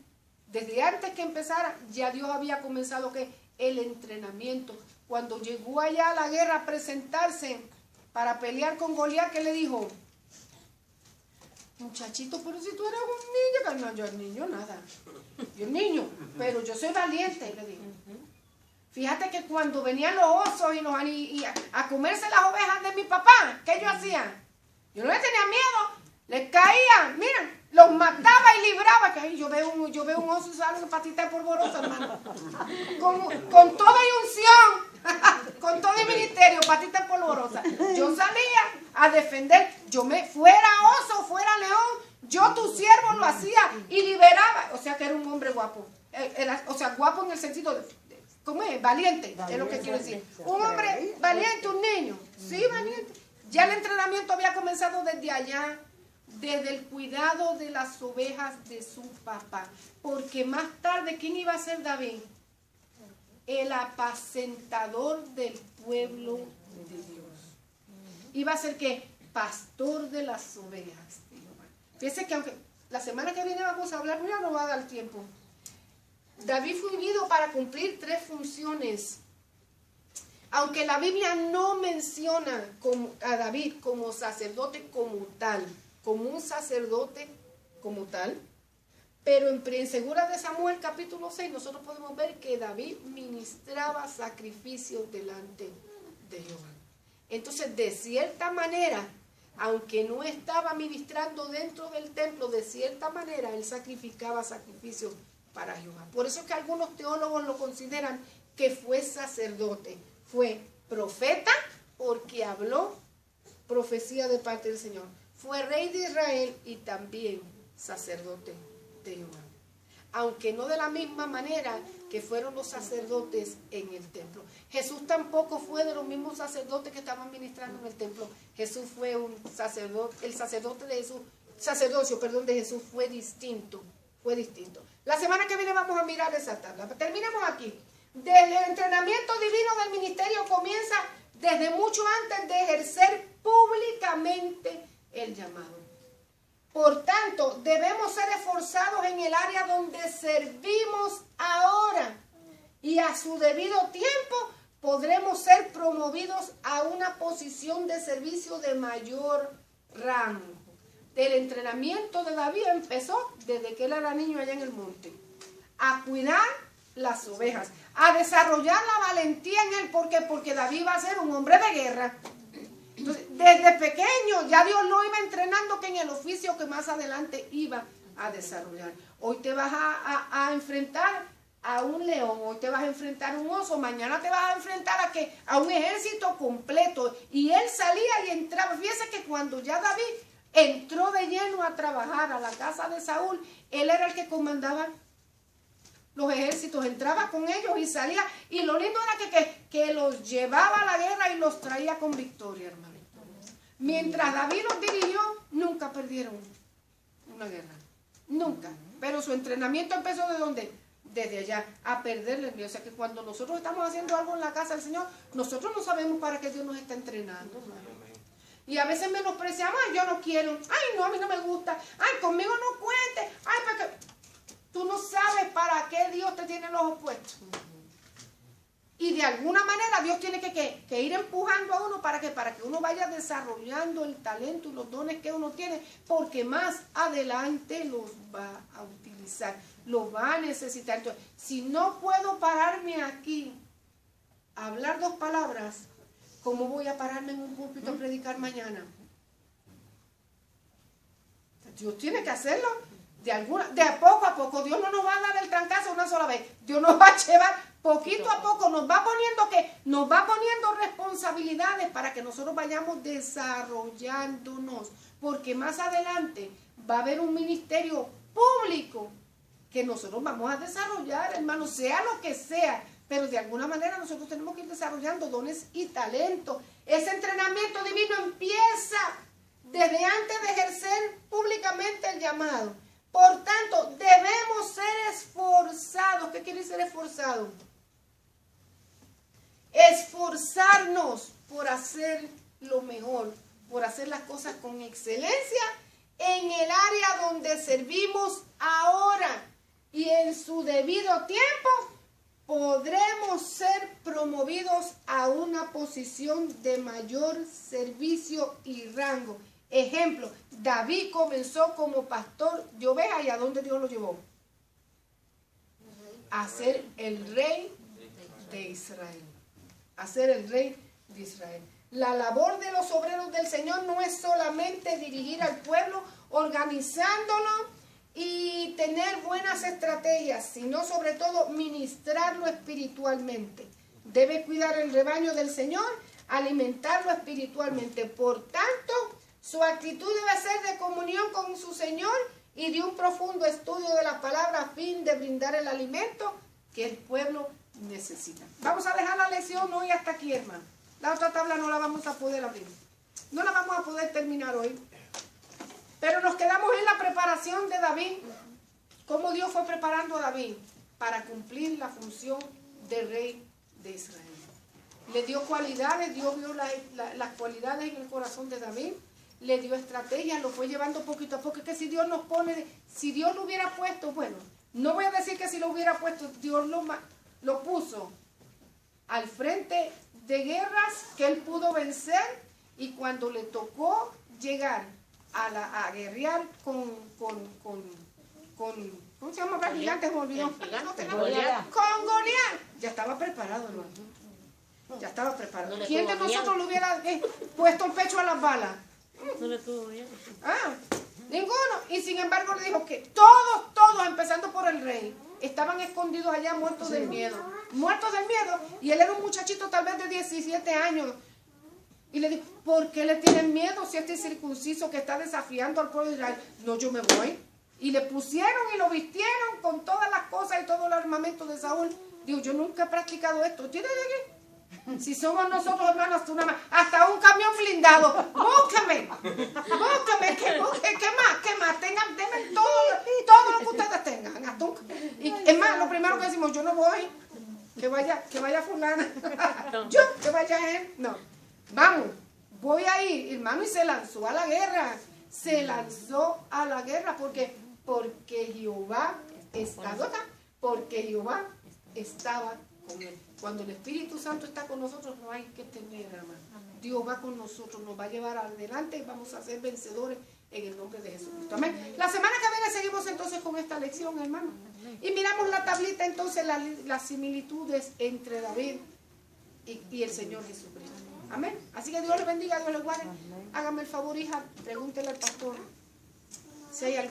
desde antes que empezara, ya Dios había comenzado el entrenamiento. Cuando llegó allá a la guerra a presentarse para pelear con Goliat, ¿qué le dijo? Muchachito, pero si tú eres un niño, no, yo el niño nada. Yo el niño, pero yo soy valiente, le dijo. Fíjate que cuando venían los osos y a comerse las ovejas de mi papá, ¿qué yo hacía? Yo no le tenía miedo, les caía, miren, los mataba y libraba. Que ahí yo veo un oso y sale una patita de polvorosa, hermano. Con toda unción, con todo el ministerio, patita de polvorosa. Yo salía a defender, fuera oso, fuera león, yo tu siervo lo hacía y liberaba. O sea que era un hombre guapo. Guapo en el sentido de ¿cómo es? Valiente, es lo que quiero decir. Un hombre valiente, un niño. Sí, valiente. Ya el entrenamiento había comenzado desde allá, desde el cuidado de las ovejas de su papá. Porque más tarde, ¿quién iba a ser David? El apacentador del pueblo de Dios. Iba a ser ¿qué? Pastor de las ovejas. Fíjense que aunque la semana que viene vamos a hablar, ya no va a dar tiempo. David fue ungido para cumplir 3 funciones. Aunque la Biblia no menciona a David como sacerdote como tal, como un sacerdote como tal, pero en Segunda de Samuel capítulo 6 nosotros podemos ver que David ministraba sacrificios delante de Jehová. Entonces, de cierta manera, aunque no estaba ministrando dentro del templo, de cierta manera él sacrificaba sacrificios para Jehová. Por eso es que algunos teólogos lo consideran que fue sacerdote, fue profeta porque habló profecía de parte del Señor, fue rey de Israel y también sacerdote de Jehová. aunque no de la misma manera que fueron los sacerdotes en el templo. Jesús tampoco fue de los mismos sacerdotes que estaban ministrando en el templo. Jesús fue un sacerdote, el sacerdote de Jesús, sacerdocio, perdón, de Jesús fue distinto, La semana que viene vamos a mirar esa tabla. Terminemos aquí. Desde el entrenamiento divino del ministerio comienza desde mucho antes de ejercer públicamente el llamado. Por tanto, debemos ser esforzados en el área donde servimos ahora y a su debido tiempo podremos ser promovidos a una posición de servicio de mayor rango. El entrenamiento de David empezó desde que él era niño allá en el monte, a cuidar las ovejas, a desarrollar la valentía en él. ¿Por qué? Porque David va a ser un hombre de guerra. Entonces, desde pequeño ya Dios lo iba entrenando que en el oficio que más adelante iba a desarrollar. Hoy te vas a enfrentar a un león, hoy te vas a enfrentar a un oso, mañana te vas a enfrentar a un ejército completo. Y él salía y entraba. Fíjese que cuando ya David entró de lleno a trabajar a la casa de Saúl, él era el que comandaba los ejércitos, entraba con ellos y salía, y lo lindo era que los llevaba a la guerra y los traía con victoria, hermano. Mientras David los dirigió, nunca perdieron una guerra, nunca. Pero su entrenamiento empezó ¿de dónde? Desde allá, a perderle el miedo. O sea que cuando nosotros estamos haciendo algo en la casa del Señor, nosotros no sabemos para qué Dios nos está entrenando, hermano. Y a veces menospreciamos, ay, yo no quiero, ay, no, a mí no me gusta, ay, conmigo no cuente, ay, para qué. Tú no sabes para qué Dios te tiene los ojos puestos. Y de alguna manera Dios tiene que ir empujando a uno para que uno vaya desarrollando el talento y los dones que uno tiene, porque más adelante los va a utilizar, los va a necesitar. Entonces, si no puedo pararme aquí a hablar 2 palabras, ¿cómo voy a pararme en un púlpito a predicar mañana? Dios tiene que hacerlo. De poco a poco. Dios no nos va a dar el trancazo una sola vez. Dios nos va a llevar poquito a poco, nos va poniendo responsabilidades para que nosotros vayamos desarrollándonos. Porque más adelante va a haber un ministerio público que nosotros vamos a desarrollar, hermano, sea lo que sea. Pero de alguna manera nosotros tenemos que ir desarrollando dones y talentos. Ese entrenamiento divino empieza desde antes de ejercer públicamente el llamado. Por tanto, debemos ser esforzados. ¿Qué quiere decir esforzado? Esforzarnos por hacer lo mejor, por hacer las cosas con excelencia en el área donde servimos ahora. Y en su debido tiempo podremos ser promovidos a una posición de mayor servicio y rango. Ejemplo, David comenzó como pastor de ovejas, ¿y a dónde Dios lo llevó? A ser el rey de Israel. A ser el rey de Israel. La labor de los obreros del Señor no es solamente dirigir al pueblo, organizándolo y tener buenas estrategias, sino sobre todo ministrarlo espiritualmente. Debe cuidar el rebaño del Señor, alimentarlo espiritualmente. Por tanto, su actitud debe ser de comunión con su Señor y de un profundo estudio de la palabra a fin de brindar el alimento que el pueblo necesita. Vamos a dejar la lección hoy hasta aquí, hermano. La otra tabla no la vamos a poder abrir. No la vamos a poder terminar hoy. Pero nos quedamos en la preparación de David. Cómo Dios fue preparando a David para cumplir la función de rey de Israel. Le dio cualidades, Dios vio las cualidades en el corazón de David. Le dio estrategias, lo fue llevando poquito a poco. Es que si Dios nos pone, si Dios lo hubiera puesto, bueno, no voy a decir que si lo hubiera puesto, Dios lo puso al frente de guerras que él pudo vencer, y cuando le tocó llegar a guerrear con ¿cómo se llama? Gigantes, me olvidó. Con Goliat. Ya estaba preparado, hermano. Ya estaba preparado. ¿Quién de nosotros le hubiera puesto el pecho a las balas? No le tuvo bien. Ninguno. Y sin embargo le dijo que todos, empezando por el rey, estaban escondidos allá muertos del miedo. Muertos del miedo. Y él era un muchachito tal vez de 17 años. Y le dijo, ¿por qué le tienen miedo si este circunciso que está desafiando al pueblo de Israel? No, yo me voy. Y le pusieron y lo vistieron con todas las cosas y todo el armamento de Saúl. Digo, yo nunca he practicado esto. ¿Tienes aquí? Si somos nosotros, hermanos, tú nada más. Hasta un camión blindado. Búscame. Búscame. ¿Qué más? ¿Qué más? Tengan todo lo que ustedes tengan. Hasta y es más, lo primero que decimos, yo no voy. Que vaya fulana. Yo, que vaya él. No. Vamos. Voy a ir, hermano, y se lanzó a la guerra. Se lanzó a la guerra porque Jehová estaba, porque Jehová estaba con él. Cuando el Espíritu Santo está con nosotros, no hay que temer nada más. Dios va con nosotros, nos va a llevar adelante y vamos a ser vencedores en el nombre de Jesucristo. Amén. La semana que viene seguimos entonces con esta lección, hermano. Y miramos la tablita entonces, las similitudes entre David y el Señor Jesucristo. Amén. Así que Dios le bendiga, Dios le guarde. Hágame el favor, hija, pregúntele al pastor si hay algo.